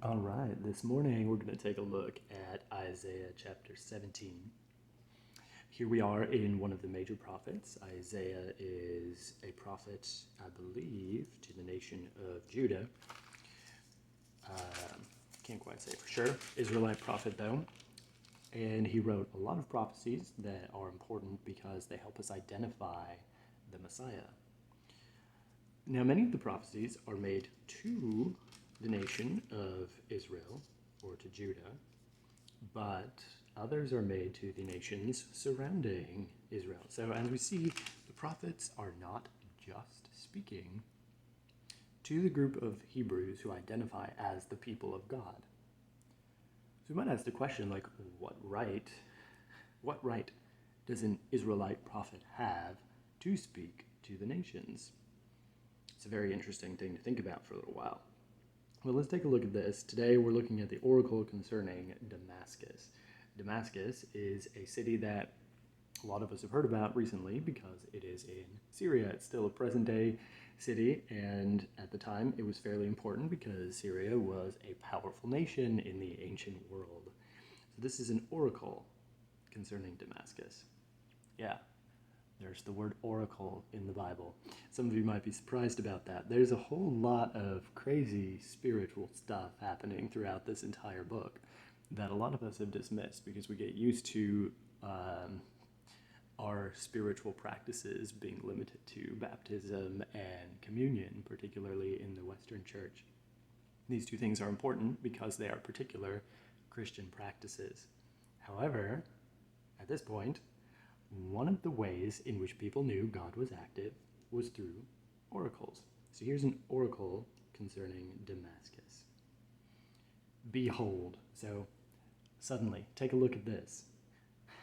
All right, this morning we're going to take a look at Isaiah chapter 17. Here we are in one of the major prophets. Isaiah is a prophet, I believe, to the nation of Judah. Can't quite say for sure. Israelite prophet, though. And he wrote a lot of prophecies that are important because they help us identify the Messiah. Now, many of the prophecies are made to the nation of Israel or to Judah, but others are made to the nations surrounding Israel. So, as we see, the prophets are not just speaking to the group of Hebrews who identify as the people of God. So, we might ask the question, like, what right does an Israelite prophet have to speak to the nations? It's a very interesting thing to think about for a little while. Well, let's take a look at this. Today we're looking at the oracle concerning Damascus. Damascus is a city that a lot of us have heard about recently because it is in Syria. It's still a present-day city, and at the time it was fairly important because Syria was a powerful nation in the ancient world. So this is an oracle concerning Damascus. Yeah. There's the word oracle in the Bible. Some of you might be surprised about that. There's a whole lot of crazy spiritual stuff happening throughout this entire book that a lot of us have dismissed because we get used to our spiritual practices being limited to baptism and communion, particularly in the Western Church. These two things are important because they are particular Christian practices. However, at this point, one of the ways in which people knew God was active was through oracles. So here's an oracle concerning Damascus. Behold. So suddenly, take a look at this.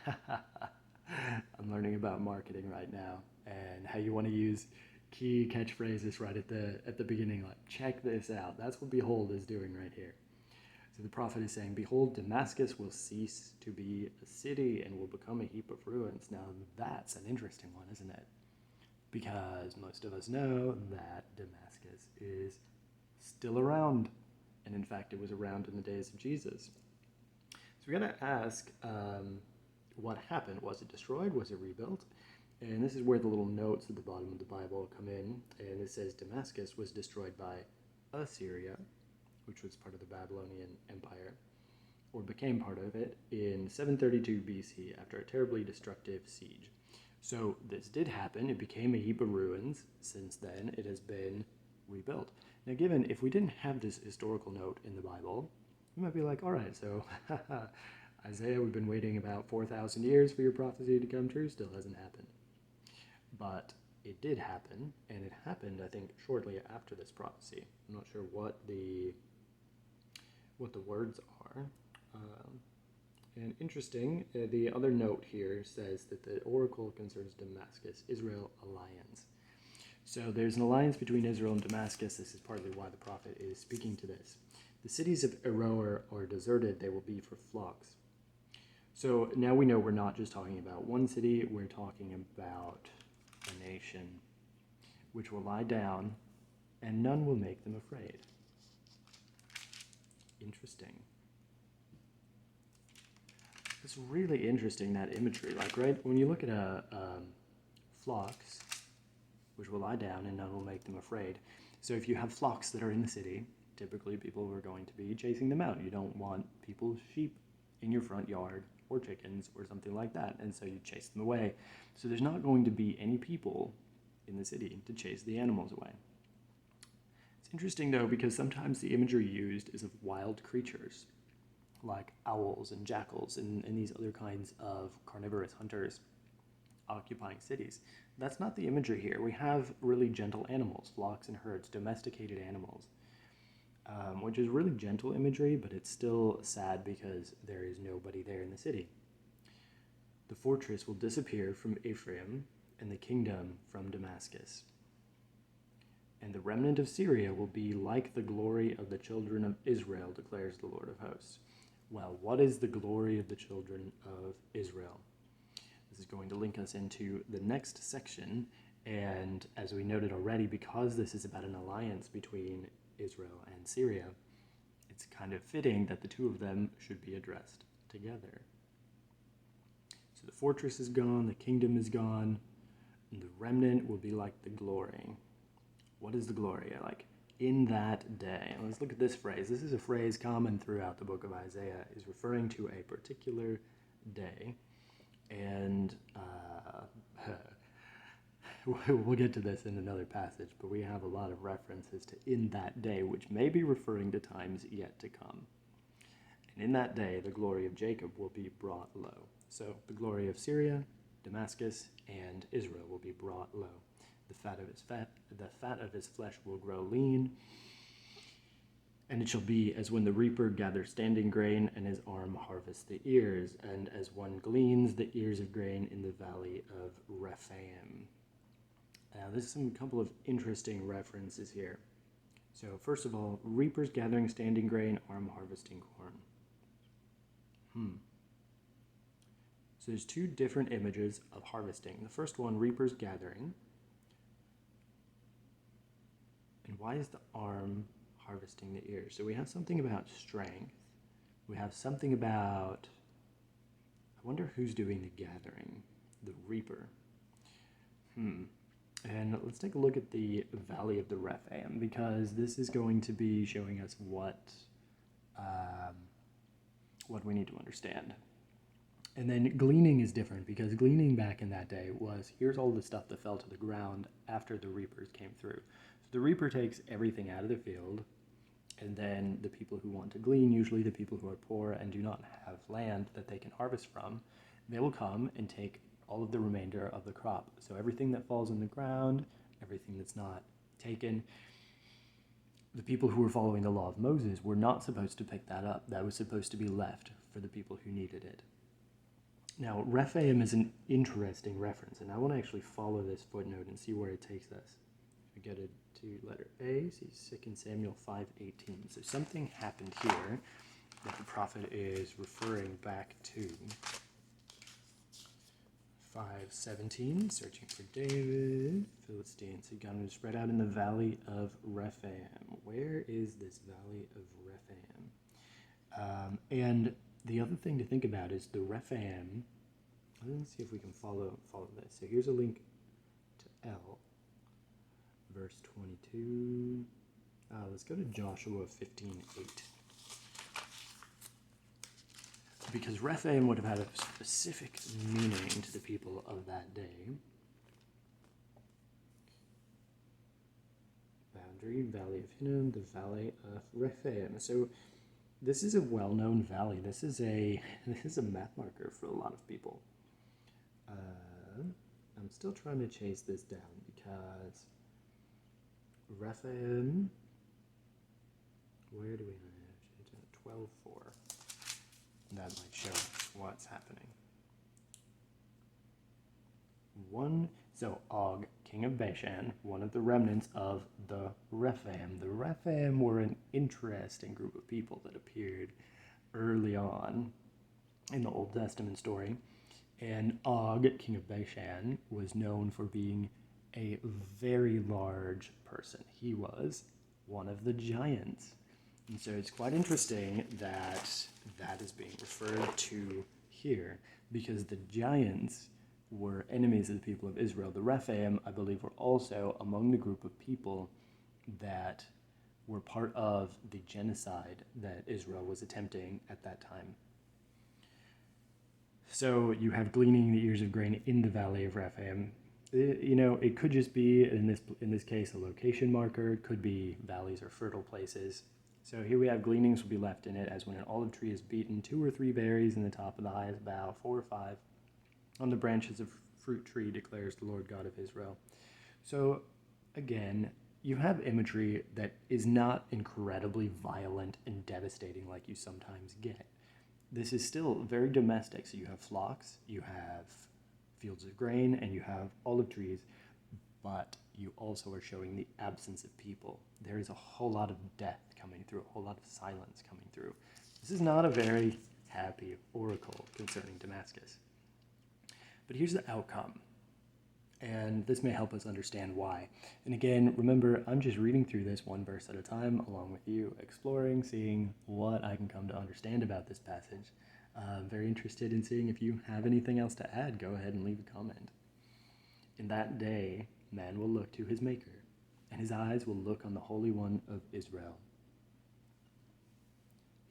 I'm learning about marketing right now and how you want to use key catchphrases right at the beginning. Like, check this out. That's what behold is doing right here. So the prophet is saying, behold, Damascus will cease to be a city and will become a heap of ruins. Now that's an interesting one, isn't it? Because most of us know that Damascus is still around. And in fact, it was around in the days of Jesus. So we got to ask, what happened? Was it destroyed? Was it rebuilt? And this is where the little notes at the bottom of the Bible come in. And it says Damascus was destroyed by Assyria, which was part of the Babylonian Empire, or became part of it, in 732 BC after a terribly destructive siege. So this did happen. It became a heap of ruins. Since then, it has been rebuilt. Now, given if we didn't have this historical note in the Bible, we might be like, all right, so Isaiah, we've been waiting about 4,000 years for your prophecy to come true. Still hasn't happened. But it did happen, and it happened, I think, shortly after this prophecy. I'm not sure what the words are. And interesting, the other note here says that the oracle concerns Damascus-Israel alliance. So there's an alliance between Israel and Damascus. This is partly why the prophet is speaking to this. The cities of Aroer are deserted, they will be for flocks. So now we know we're not just talking about one city, we're talking about a nation which will lie down and none will make them afraid. Interesting. It's really interesting, that imagery. Like, right, when you look at flocks, which will lie down and none will make them afraid. So if you have flocks that are in the city, typically people are going to be chasing them out. You don't want people's sheep in your front yard or chickens or something like that, and so you chase them away. So there's not going to be any people in the city to chase the animals away. It's interesting, though, because sometimes the imagery used is of wild creatures, like owls and jackals and these other kinds of carnivorous hunters occupying cities. That's not the imagery here. We have really gentle animals, flocks and herds, domesticated animals, which is really gentle imagery, but it's still sad because there is nobody there in the city. The fortress will disappear from Ephraim and the kingdom from Damascus. And the remnant of Syria will be like the glory of the children of Israel, declares the Lord of hosts. Well, what is the glory of the children of Israel? This is going to link us into the next section, and as we noted already, because this is about an alliance between Israel and Syria, it's kind of fitting that the two of them should be addressed together. So the fortress is gone, the kingdom is gone, and the remnant will be like the glory. What is the glory? Like, in that day. And let's look at this phrase. This is a phrase common throughout the book of Isaiah, is referring to a particular day. And we'll get to this in another passage, but we have a lot of references to in that day, which may be referring to times yet to come. And in that day, the glory of Jacob will be brought low. So the glory of Syria, Damascus, and Israel will be brought low. The fat of his flesh will grow lean, and it shall be as when the reaper gathers standing grain, and his arm harvests the ears, and as one gleans the ears of grain in the valley of Rephaim. Now, there's a couple of interesting references here. So, first of all, reapers gathering standing grain, arm harvesting corn. So there's two different images of harvesting. The first one, reapers gathering. And why is the arm harvesting the ears? So we have something about strength. We have something about, I wonder who's doing the gathering, the reaper. And let's take a look at the Valley of the Rephaim, because this is going to be showing us what we need to understand. And then gleaning is different, because gleaning back in that day was, here's all the stuff that fell to the ground after the reapers came through. So the reaper takes everything out of the field, and then the people who want to glean, usually the people who are poor and do not have land that they can harvest from, they will come and take all of the remainder of the crop. So everything that falls in the ground, everything that's not taken, the people who were following the law of Moses were not supposed to pick that up. That was supposed to be left for the people who needed it. Now, Rephaim is an interesting reference, and I want to actually follow this footnote and see where it takes us. We get it to letter A, see 2 Samuel 5:18. So something happened here that the prophet is referring back to. 5:17, searching for David, Philistines had gone and spread out in the valley of Rephaim. Where is this valley of Rephaim? And the other thing to think about is the Rephaim. Let's see if we can follow this. So here's a link to L, verse 22. Let's go to Joshua 15:8. Because Rephaim would have had a specific meaning to the people of that day. Boundary, Valley of Hinnom, the Valley of Rephaim. So this is a well-known valley. This is a map marker for a lot of people. I'm still trying to chase this down because Rephaim, where do we have? 12:4. That might show us what's happening. So Og, king of Bashan, one of the remnants of the Rephaim. The Rephaim were an interesting group of people that appeared early on in the Old Testament story. And Og, king of Bashan, was known for being a very large person. He was one of the giants. And so it's quite interesting that that is being referred to here, because the giants were enemies of the people of Israel. The Rephaim, I believe, were also among the group of people that were part of the genocide that Israel was attempting at that time. So you have gleaning the ears of grain in the valley of Rephaim. It could just be, in this case, a location marker. It could be valleys or fertile places. So here we have gleanings will be left in it, as when an olive tree is beaten, 2 or 3 berries in the top of the highest bough, 4 or 5 on the branches of fruit tree, declares the Lord God of Israel. So again, you have imagery that is not incredibly violent and devastating like you sometimes get. This is still very domestic. So you have flocks, you have fields of grain, and you have olive trees, but you also are showing the absence of people. There is a whole lot of death coming through, a whole lot of silence coming through. This is not a very happy oracle concerning Damascus. But here's the outcome. And this may help us understand why. And again, remember, I'm just reading through this one verse at a time, along with you, exploring, seeing what I can come to understand about this passage. I'm very interested in seeing if you have anything else to add. Go ahead and leave a comment. In that day, man will look to his Maker, and his eyes will look on the Holy One of Israel.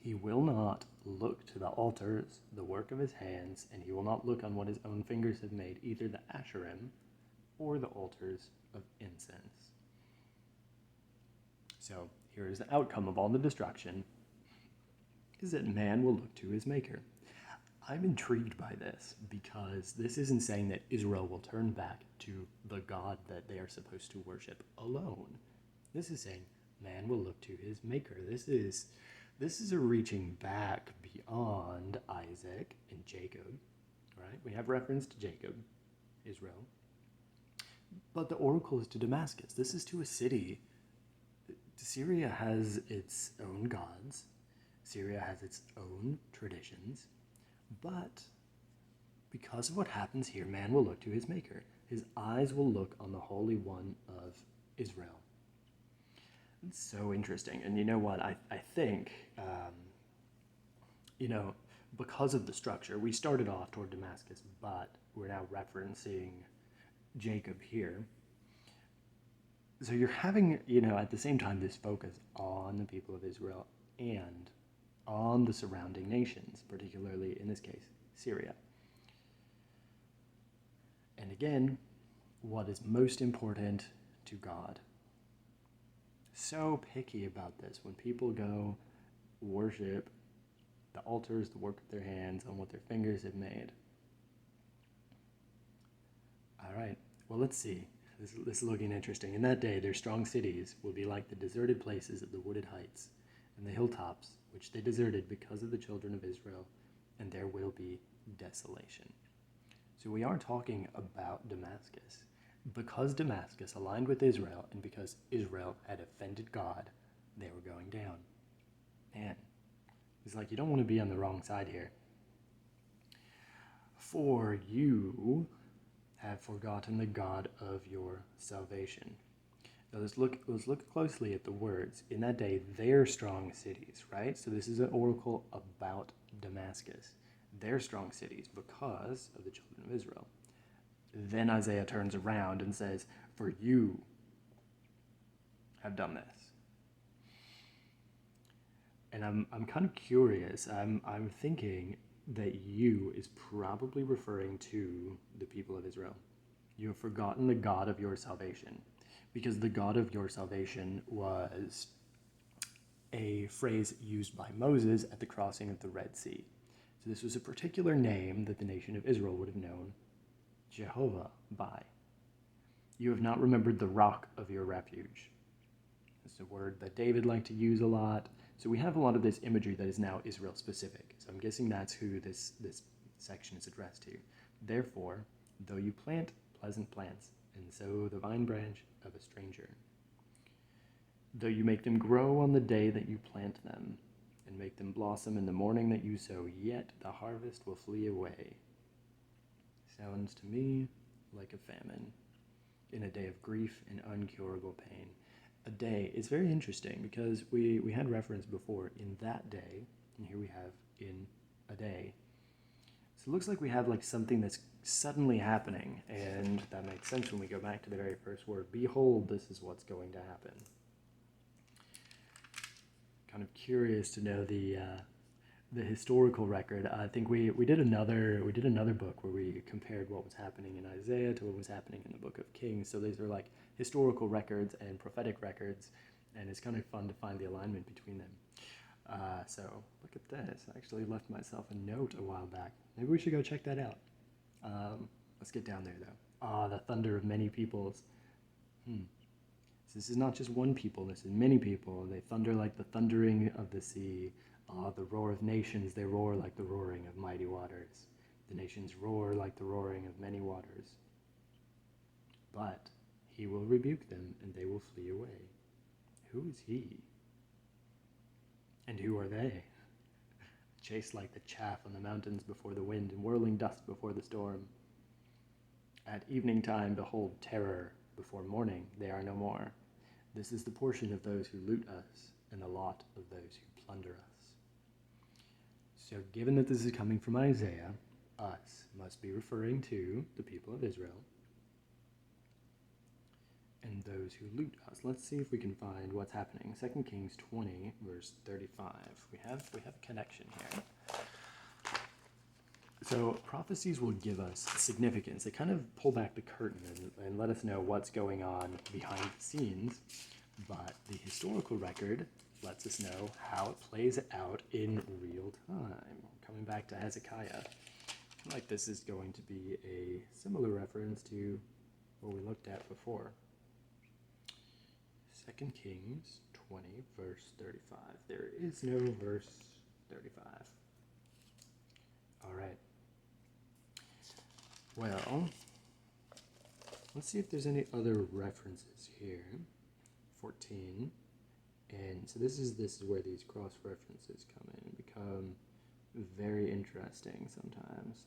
He will not look to the altars, the work of his hands, and he will not look on what his own fingers have made, either the Asherim or the altars of incense. So here is the outcome of all the destruction, is that man will look to his Maker. I'm intrigued by this because this isn't saying that Israel will turn back to the God that they are supposed to worship alone. This is saying man will look to his Maker. This is a reaching back beyond Isaac and Jacob, right? We have reference to Jacob, Israel. But the oracle is to Damascus. This is to a city. Syria has its own gods. Syria has its own traditions. But because of what happens here, man will look to his Maker. His eyes will look on the Holy One of Israel. It's so interesting. And you know what? I think, because of the structure, we started off toward Damascus, but we're now referencing Jacob here. So you're having, at the same time, this focus on the people of Israel and on the surrounding nations, particularly in this case, Syria. And again, what is most important to God? So picky about this. When people go worship the altars, the work of their hands, on what their fingers have made. All right, well, let's see. This is looking interesting. In that day, their strong cities will be like the deserted places of the wooded heights and the hilltops, which they deserted because of the children of Israel, and there will be desolation. So we are talking about Damascus. Because Damascus aligned with Israel, and because Israel had offended God, they were going down. Man, it's like you don't want to be on the wrong side here. For you have forgotten the God of your salvation. Now let's look closely at the words. In that day, their strong cities, right? So this is an oracle about Damascus. Their strong cities because of the children of Israel. Then Isaiah turns around and says, for you have done this. And I'm kind of curious. I'm thinking that you is probably referring to the people of Israel. You have forgotten the God of your salvation. Because the God of your salvation was a phrase used by Moses at the crossing of the Red Sea. So this was a particular name that the nation of Israel would have known Jehovah by. You have not remembered the rock of your refuge. It's a word that David liked to use a lot. So we have a lot of this imagery that is now Israel specific. So I'm guessing that's who this section is addressed to. Therefore, though you plant pleasant plants and sow the vine branch of a stranger, though you make them grow on the day that you plant them, and make them blossom in the morning that you sow, yet the harvest will flee away. Sounds to me like a famine, in a day of grief and uncurable pain. A day is very interesting because we had reference before in that day, and here we have in a day. So it looks like we have like something that's suddenly happening, and that makes sense when we go back to the very first word. Behold, this is what's going to happen. Kind of curious to know the historical record. I think we did another book where we compared what was happening in Isaiah to what was happening in the book of Kings. So these are like historical records and prophetic records, and it's kind of fun to find the alignment between them. So look at this. I actually left myself a note a while back. Maybe we should go check that out. Let's get down there though. The thunder of many peoples. So this is not just one people, this is many people. They thunder like the thundering of the sea. The roar of nations, they roar like the roaring of mighty waters. The nations roar like the roaring of many waters. But he will rebuke them, and they will flee away. Who is he? And who are they? Chased like the chaff on the mountains before the wind, and whirling dust before the storm. At evening time, behold terror. Before morning, they are no more. This is the portion of those who loot us, and the lot of those who plunder us. So, given that this is coming from Isaiah, us must be referring to the people of Israel and those who loot us. Let's see if we can find what's happening. 2 Kings 20, verse 35. We have a connection here. So prophecies will give us significance. They kind of pull back the curtain and let us know what's going on behind the scenes, but the historical record lets us know how it plays out in real time. Coming back to Hezekiah, I feel like this is going to be a similar reference to what we looked at before. 2 Kings 20, verse 35. There is no verse 35. All right. Well, let's see if there's any other references here. 14. And so this is where these cross references come in and become very interesting sometimes.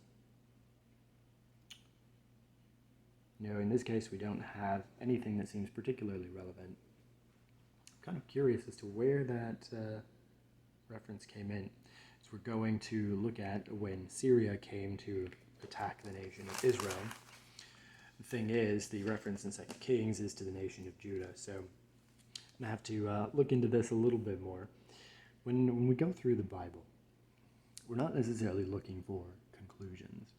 You know, in this case, we don't have anything that seems particularly relevant. I'm kind of curious as to where that reference came in. So we're going to look at when Syria came to attack the nation of Israel. The thing is, the reference in 2 Kings is to the nation of Judah, so I'm going to have to look into this a little bit more. When we go through the Bible, we're not necessarily looking for conclusions.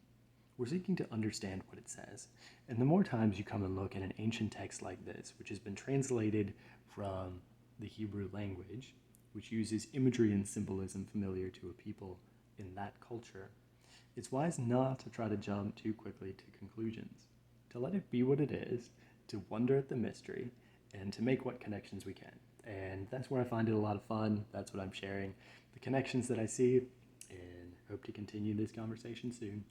We're seeking to understand what it says. And the more times you come and look at an ancient text like this, which has been translated from the Hebrew language, which uses imagery and symbolism familiar to a people in that culture, it's wise not to try to jump too quickly to conclusions, to let it be what it is, to wonder at the mystery, and to make what connections we can. And that's where I find it a lot of fun. That's what I'm sharing, the connections that I see, and hope to continue this conversation soon.